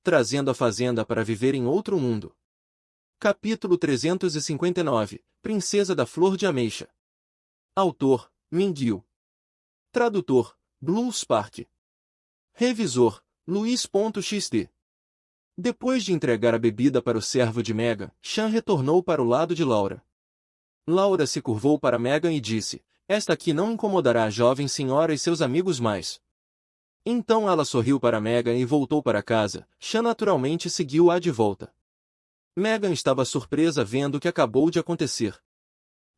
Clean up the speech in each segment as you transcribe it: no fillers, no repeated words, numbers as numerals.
trazendo a fazenda para viver em outro mundo. Capítulo 359, Princesa da Flor de Ameixa. Autor, Mingyuo. Tradutor, Blue Spark. Revisor, Luiz.xd. Depois de entregar a bebida para o servo de Megan, Shan retornou para o lado de Laura. Laura se curvou para Megan e disse: "Esta aqui não incomodará a jovem senhora e seus amigos mais." Então ela sorriu para Megan e voltou para casa. Shan naturalmente seguiu-a de volta. Megan estava surpresa vendo o que acabou de acontecer.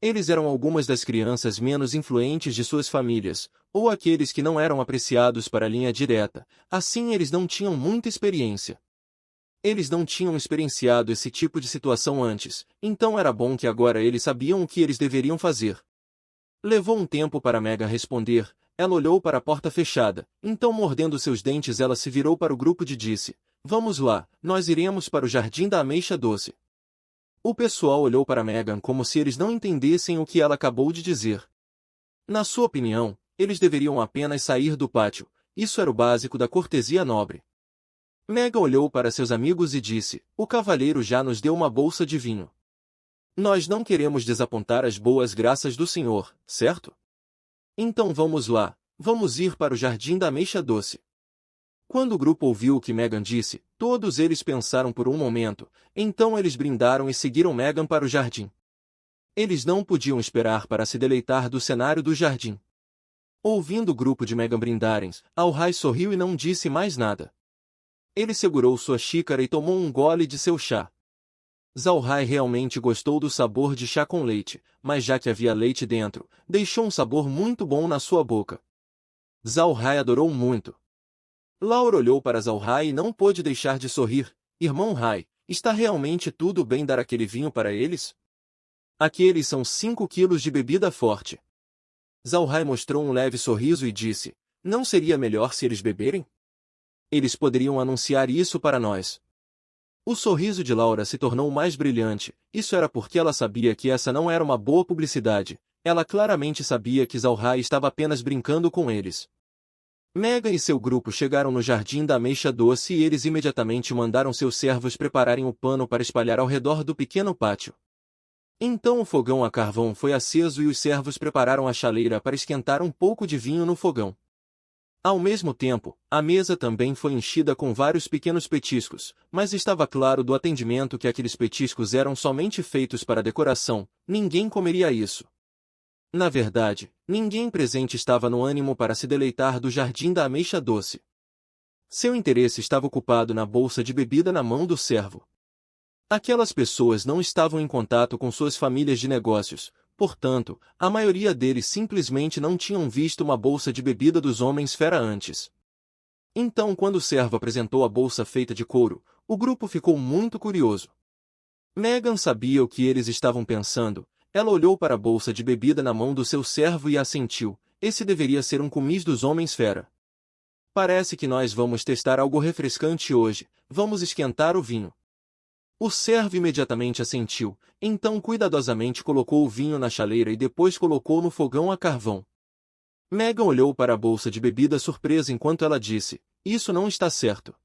Eles eram algumas das crianças menos influentes de suas famílias, ou aqueles que não eram apreciados para a linha direta, assim eles não tinham muita experiência. Eles não tinham experienciado esse tipo de situação antes, então era bom que agora eles sabiam o que eles deveriam fazer. Levou um tempo para Megan responder. Ela olhou para a porta fechada, então mordendo seus dentes ela se virou para o grupo e disse: "Vamos lá, nós iremos para o Jardim da Ameixa Doce." O pessoal olhou para Megan como se eles não entendessem o que ela acabou de dizer. Na sua opinião, eles deveriam apenas sair do pátio, isso era o básico da cortesia nobre. Megan olhou para seus amigos e disse: "O cavalheiro já nos deu uma bolsa de vinho. Nós não queremos desapontar as boas graças do senhor, certo? Então vamos lá, vamos ir para o Jardim da Ameixa Doce." Quando o grupo ouviu o que Megan disse, todos eles pensaram por um momento, então eles brindaram e seguiram Megan para o jardim. Eles não podiam esperar para se deleitar do cenário do jardim. Ouvindo o grupo de Megan brindarem, Al-Hai sorriu e não disse mais nada. Ele segurou sua xícara e tomou um gole de seu chá. Zhao-Hai realmente gostou do sabor de chá com leite, mas já que havia leite dentro, deixou um sabor muito bom na sua boca. Zhao-Hai adorou muito. Laura olhou para Zhao-Hai e não pôde deixar de sorrir. "Irmão Hai, está realmente tudo bem dar aquele vinho para eles? Aqueles são 5 quilos de bebida forte." Zhao-Hai mostrou um leve sorriso e disse: "Não seria melhor se eles beberem? Eles poderiam anunciar isso para nós." O sorriso de Laura se tornou mais brilhante. Isso era porque ela sabia que essa não era uma boa publicidade. Ela claramente sabia que Zhao-Hai estava apenas brincando com eles. Megan e seu grupo chegaram no Jardim da Ameixa Doce e eles imediatamente mandaram seus servos prepararem o pano para espalhar ao redor do pequeno pátio. Então o fogão a carvão foi aceso e os servos prepararam a chaleira para esquentar um pouco de vinho no fogão. Ao mesmo tempo, a mesa também foi enchida com vários pequenos petiscos, mas estava claro do atendimento que aqueles petiscos eram somente feitos para decoração, ninguém comeria isso. Na verdade, ninguém presente estava no ânimo para se deleitar do Jardim da Ameixa Doce. Seu interesse estava ocupado na bolsa de bebida na mão do servo. Aquelas pessoas não estavam em contato com suas famílias de negócios, portanto, a maioria deles simplesmente não tinham visto uma bolsa de bebida dos Homens-Fera antes. Então, quando o servo apresentou a bolsa feita de couro, o grupo ficou muito curioso. Megan sabia o que eles estavam pensando. Ela olhou para a bolsa de bebida na mão do seu servo e assentiu: "Esse deveria ser um comis dos Homens-Fera. Parece que nós vamos testar algo refrescante hoje, vamos esquentar o vinho." O servo imediatamente assentiu, então cuidadosamente colocou o vinho na chaleira e depois colocou no fogão a carvão. Megan olhou para a bolsa de bebida surpresa enquanto ela disse: "Isso não está certo.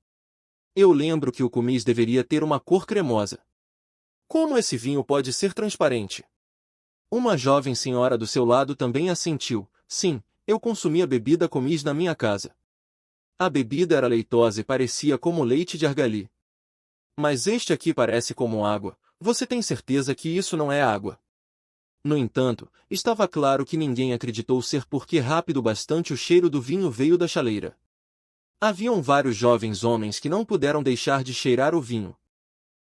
Eu lembro que o comis deveria ter uma cor cremosa. Como esse vinho pode ser transparente?" Uma jovem senhora do seu lado também assentiu: "Sim, eu consumia bebida comis na minha casa. A bebida era leitosa e parecia como leite de argali. Mas este aqui parece como água. Você tem certeza que isso não é água?" No entanto, estava claro que ninguém acreditou ser porque rápido bastante o cheiro do vinho veio da chaleira. Haviam vários jovens homens que não puderam deixar de cheirar o vinho.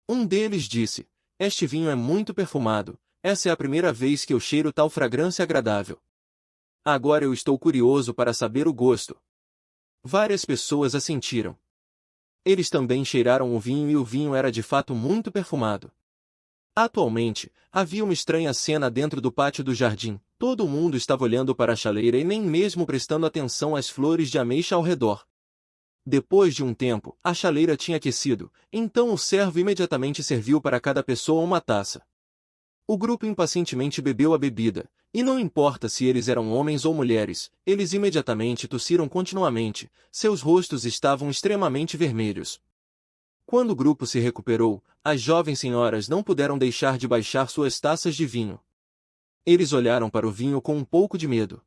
Um deles disse: "Este vinho é muito perfumado. Essa é a primeira vez que eu cheiro tal fragrância agradável. Agora eu estou curioso para saber o gosto." Várias pessoas assentiram. Eles também cheiraram o vinho e o vinho era de fato muito perfumado. Atualmente, havia uma estranha cena dentro do pátio do jardim. Todo mundo estava olhando para a chaleira e nem mesmo prestando atenção às flores de ameixa ao redor. Depois de um tempo, a chaleira tinha aquecido, então o servo imediatamente serviu para cada pessoa uma taça. O grupo impacientemente bebeu a bebida, e não importa se eles eram homens ou mulheres, eles imediatamente tossiram continuamente, seus rostos estavam extremamente vermelhos. Quando o grupo se recuperou, as jovens senhoras não puderam deixar de baixar suas taças de vinho. Eles olharam para o vinho com um pouco de medo.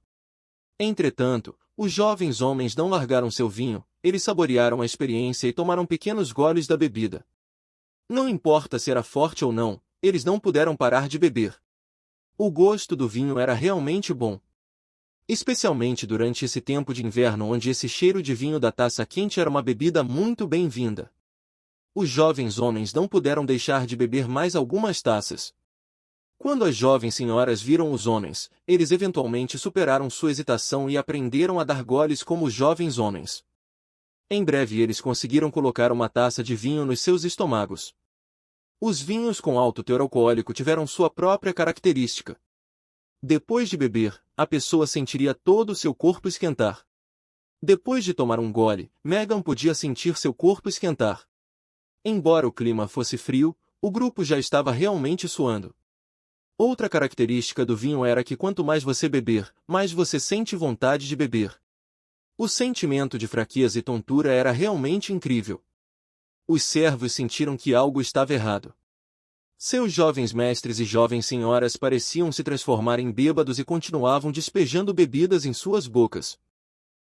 Entretanto, os jovens homens não largaram seu vinho, eles saborearam a experiência e tomaram pequenos goles da bebida. Não importa se era forte ou não, eles não puderam parar de beber. O gosto do vinho era realmente bom. Especialmente durante esse tempo de inverno onde esse cheiro de vinho da taça quente era uma bebida muito bem-vinda. Os jovens homens não puderam deixar de beber mais algumas taças. Quando as jovens senhoras viram os homens, eles eventualmente superaram sua hesitação e aprenderam a dar goles como os jovens homens. Em breve eles conseguiram colocar uma taça de vinho nos seus estômagos. Os vinhos com alto teor alcoólico tiveram sua própria característica. Depois de beber, a pessoa sentiria todo o seu corpo esquentar. Depois de tomar um gole, Megan podia sentir seu corpo esquentar. Embora o clima fosse frio, o grupo já estava realmente suando. Outra característica do vinho era que quanto mais você beber, mais você sente vontade de beber. O sentimento de fraqueza e tontura era realmente incrível. Os servos sentiram que algo estava errado. Seus jovens mestres e jovens senhoras pareciam se transformar em bêbados e continuavam despejando bebidas em suas bocas.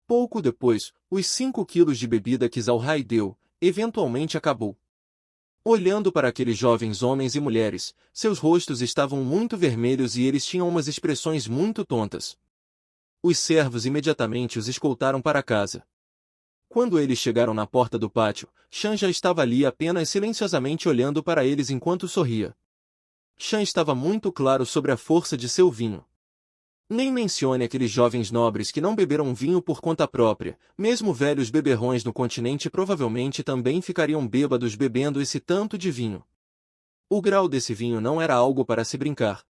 Pouco depois, os 5 quilos de bebida que Zalhai deu, eventualmente acabou. Olhando para aqueles jovens homens e mulheres, seus rostos estavam muito vermelhos e eles tinham umas expressões muito tontas. Os servos imediatamente os escoltaram para casa. Quando eles chegaram na porta do pátio, Chan já estava ali apenas silenciosamente olhando para eles enquanto sorria. Chan estava muito claro sobre a força de seu vinho. Nem mencione aqueles jovens nobres que não beberam vinho por conta própria, mesmo velhos beberrões no continente provavelmente também ficariam bêbados bebendo esse tanto de vinho. O grau desse vinho não era algo para se brincar.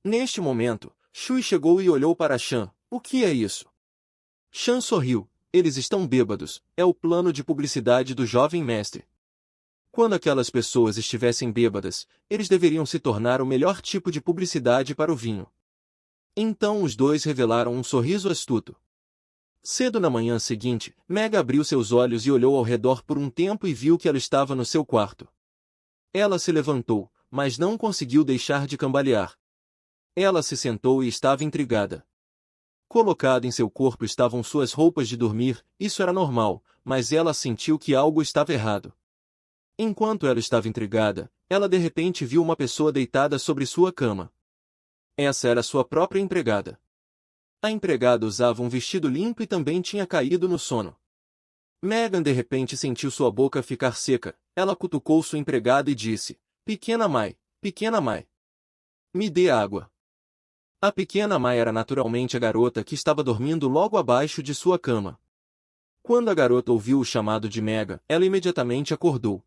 Neste momento, Shui chegou e olhou para Chan. O que é isso? Chan sorriu. Eles estão bêbados, é o plano de publicidade do jovem mestre. Quando aquelas pessoas estivessem bêbadas, eles deveriam se tornar o melhor tipo de publicidade para o vinho. Então os dois revelaram um sorriso astuto. Cedo na manhã seguinte, Meg abriu seus olhos e olhou ao redor por um tempo e viu que ela estava no seu quarto. Ela se levantou, mas não conseguiu deixar de cambalear. Ela se sentou e estava intrigada. Colocado em seu corpo estavam suas roupas de dormir, isso era normal, mas ela sentiu que algo estava errado. Enquanto ela estava intrigada, ela de repente viu uma pessoa deitada sobre sua cama. Essa era sua própria empregada. A empregada usava um vestido limpo e também tinha caído no sono. Megan de repente sentiu sua boca ficar seca, ela cutucou sua empregada e disse, Pequena Mai, me dê água. A pequena Mai era naturalmente a garota que estava dormindo logo abaixo de sua cama. Quando a garota ouviu o chamado de Mega, ela imediatamente acordou.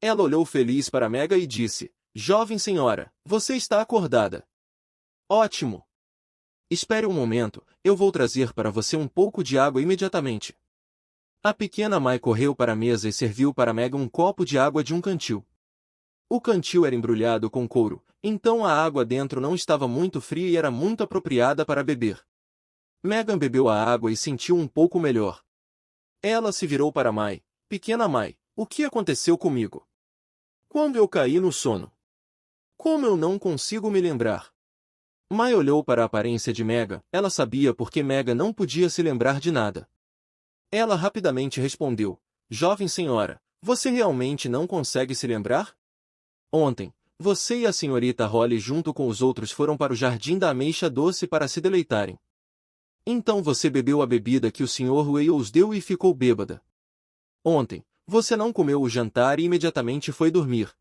Ela olhou feliz para Mega e disse, Jovem senhora, você está acordada. Ótimo! Espere um momento, eu vou trazer para você um pouco de água imediatamente. A pequena Mai correu para a mesa e serviu para Mega um copo de água de um cantil. O cantil era embrulhado com couro, então a água dentro não estava muito fria e era muito apropriada para beber. Megan bebeu a água e sentiu um pouco melhor. Ela se virou para Mai. Pequena Mai, o que aconteceu comigo? Quando eu caí no sono? Como eu não consigo me lembrar? Mai olhou para a aparência de Megan, ela sabia porque Megan não podia se lembrar de nada. Ela rapidamente respondeu, Jovem senhora, você realmente não consegue se lembrar? Ontem, você e a senhorita Holly junto com os outros foram para o Jardim da Ameixa Doce para se deleitarem. Então você bebeu a bebida que o Sr. Wales deu e ficou bêbada. Ontem, você não comeu o jantar e imediatamente foi dormir.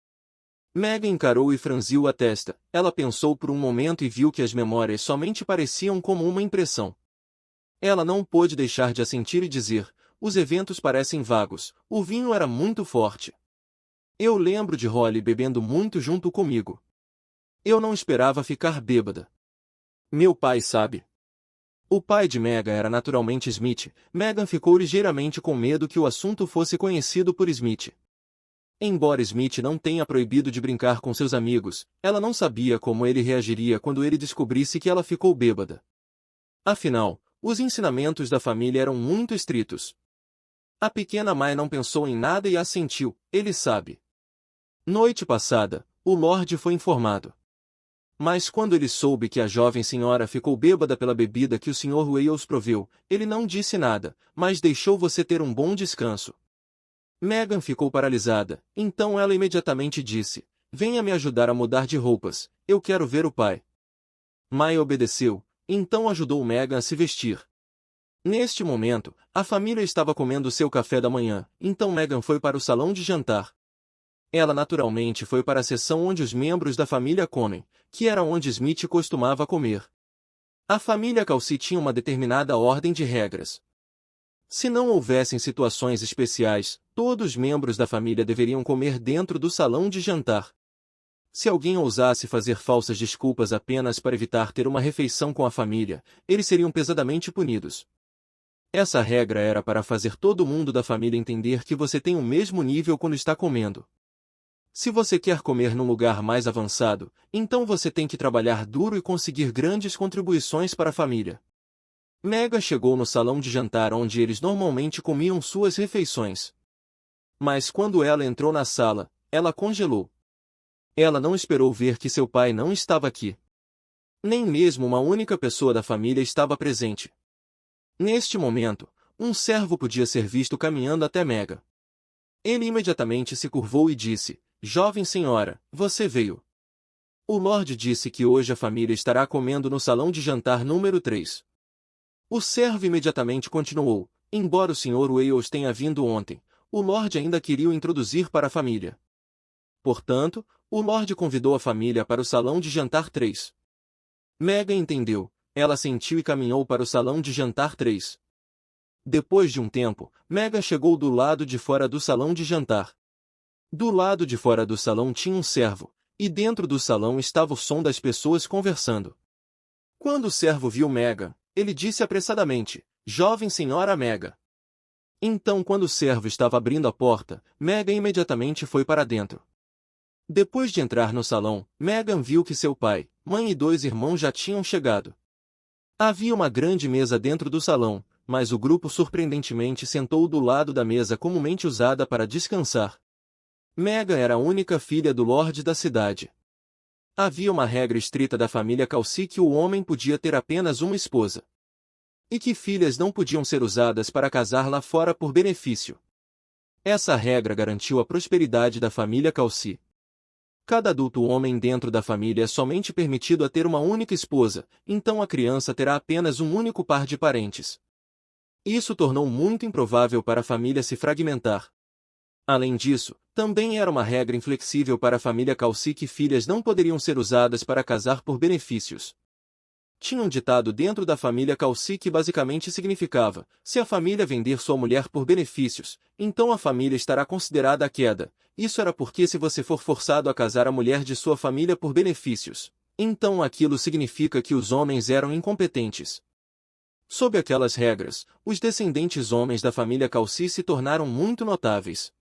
Megan encarou e franziu a testa. Ela pensou por um momento e viu que as memórias somente pareciam como uma impressão. Ela não pôde deixar de assentir e dizer, os eventos parecem vagos, o vinho era muito forte. Eu lembro de Holly bebendo muito junto comigo. Eu não esperava ficar bêbada. Meu pai sabe. O pai de Megan era naturalmente Smith. Megan ficou ligeiramente com medo que o assunto fosse conhecido por Smith. Embora Smith não tenha proibido de brincar com seus amigos, ela não sabia como ele reagiria quando ele descobrisse que ela ficou bêbada. Afinal, os ensinamentos da família eram muito estritos. A pequena Mai não pensou em nada e assentiu, ele sabe. Noite passada, o Lorde foi informado. Mas quando ele soube que a jovem senhora ficou bêbada pela bebida que o Sr. Wales proveu, ele não disse nada, mas deixou você ter um bom descanso. Megan ficou paralisada, então ela imediatamente disse, venha me ajudar a mudar de roupas, eu quero ver o pai. Mai obedeceu, então ajudou Megan a se vestir. Neste momento, a família estava comendo seu café da manhã, então Megan foi para o salão de jantar. Ela naturalmente foi para a seção onde os membros da família comem, que era onde Smith costumava comer. A família Calci tinha uma determinada ordem de regras. Se não houvessem situações especiais, todos os membros da família deveriam comer dentro do salão de jantar. Se alguém ousasse fazer falsas desculpas apenas para evitar ter uma refeição com a família, eles seriam pesadamente punidos. Essa regra era para fazer todo mundo da família entender que você tem o mesmo nível quando está comendo. Se você quer comer num lugar mais avançado, então você tem que trabalhar duro e conseguir grandes contribuições para a família. Megan chegou no salão de jantar onde eles normalmente comiam suas refeições. Mas quando ela entrou na sala, ela congelou. Ela não esperou ver que seu pai não estava aqui. Nem mesmo uma única pessoa da família estava presente. Neste momento, um servo podia ser visto caminhando até Megan. Ele imediatamente se curvou e disse, jovem senhora, você veio. O Lorde disse que hoje a família estará comendo no salão de jantar número 3. O servo imediatamente continuou, embora o Sr. Wales tenha vindo ontem, o Lorde ainda queria o introduzir para a família. Portanto, o Lorde convidou a família para o salão de jantar 3. Megan entendeu, ela assentiu e caminhou para o salão de jantar 3. Depois de um tempo, Megan chegou do lado de fora do salão de jantar. Do lado de fora do salão tinha um servo, e dentro do salão estava o som das pessoas conversando. Quando o servo viu Megan, ele disse apressadamente, jovem senhora Megan. Então quando o servo estava abrindo a porta, Megan imediatamente foi para dentro. Depois de entrar no salão, Megan viu que seu pai, mãe e 2 irmãos já tinham chegado. Havia uma grande mesa dentro do salão, mas o grupo surpreendentemente sentou do lado da mesa comumente usada para descansar. Megan era a única filha do Lorde da cidade. Havia uma regra estrita da família Calci que o homem podia ter apenas uma esposa. E que filhas não podiam ser usadas para casar lá fora por benefício. Essa regra garantiu a prosperidade da família Calci. Cada adulto homem dentro da família é somente permitido a ter uma única esposa, então a criança terá apenas um único par de parentes. Isso tornou muito improvável para a família se fragmentar. Além disso, também era uma regra inflexível para a família Calci que filhas não poderiam ser usadas para casar por benefícios. Tinha um ditado dentro da família Calci que basicamente significava, se a família vender sua mulher por benefícios, então a família estará considerada a queda. Isso era porque se você for forçado a casar a mulher de sua família por benefícios, então aquilo significa que os homens eram incompetentes. Sob aquelas regras, os descendentes homens da família Calci se tornaram muito notáveis.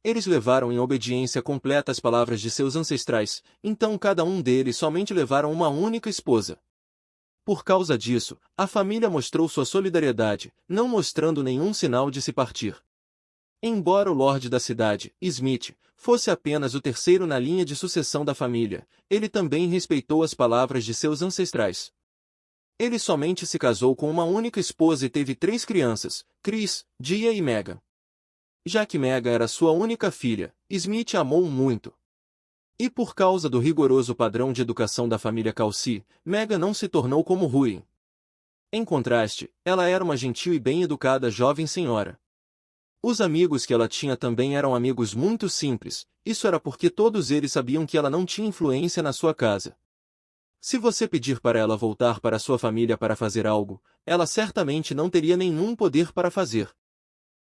Eles levaram em obediência completa as palavras de seus ancestrais, então cada um deles somente levaram uma única esposa. Por causa disso, a família mostrou sua solidariedade, não mostrando nenhum sinal de se partir. Embora o Lorde da cidade, Smith, fosse apenas o terceiro na linha de sucessão da família, ele também respeitou as palavras de seus ancestrais. Ele somente se casou com uma única esposa e teve 3 crianças, Chris, Gia e Megan. Já que Megan era sua única filha, Smith a amou muito. E por causa do rigoroso padrão de educação da família Calci, Megan não se tornou como Ruin. Em contraste, ela era uma gentil e bem-educada jovem senhora. Os amigos que ela tinha também eram amigos muito simples, isso era porque todos eles sabiam que ela não tinha influência na sua casa. Se você pedir para ela voltar para sua família para fazer algo, ela certamente não teria nenhum poder para fazer.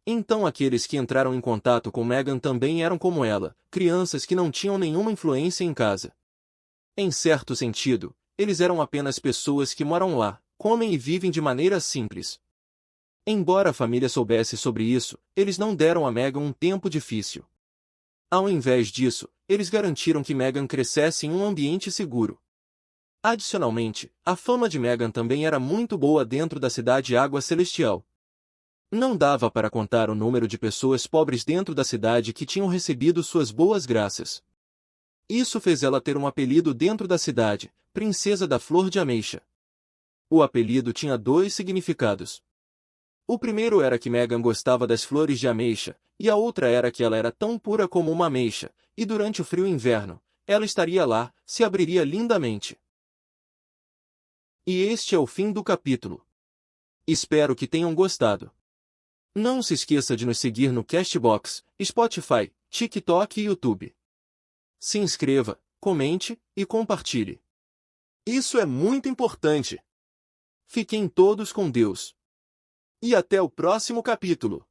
Então aqueles que entraram em contato com Megan também eram como ela, crianças que não tinham nenhuma influência em casa. Em certo sentido, eles eram apenas pessoas que moram lá, comem e vivem de maneira simples. Embora a família soubesse sobre isso, eles não deram a Megan um tempo difícil. Ao invés disso, eles garantiram que Megan crescesse em um ambiente seguro. Adicionalmente, a fama de Megan também era muito boa dentro da cidade Água Celestial. Não dava para contar o número de pessoas pobres dentro da cidade que tinham recebido suas boas graças. Isso fez ela ter um apelido dentro da cidade, Princesa da Flor de Ameixa. O apelido tinha dois significados. O primeiro era que Meghan gostava das flores de ameixa, e a outra era que ela era tão pura como uma ameixa, e durante o frio inverno, ela estaria lá, se abriria lindamente. E este é o fim do capítulo. Espero que tenham gostado. Não se esqueça de nos seguir no Castbox, Spotify, TikTok e YouTube. Se inscreva, comente e compartilhe. Isso é muito importante. Fiquem todos com Deus. E até o próximo capítulo.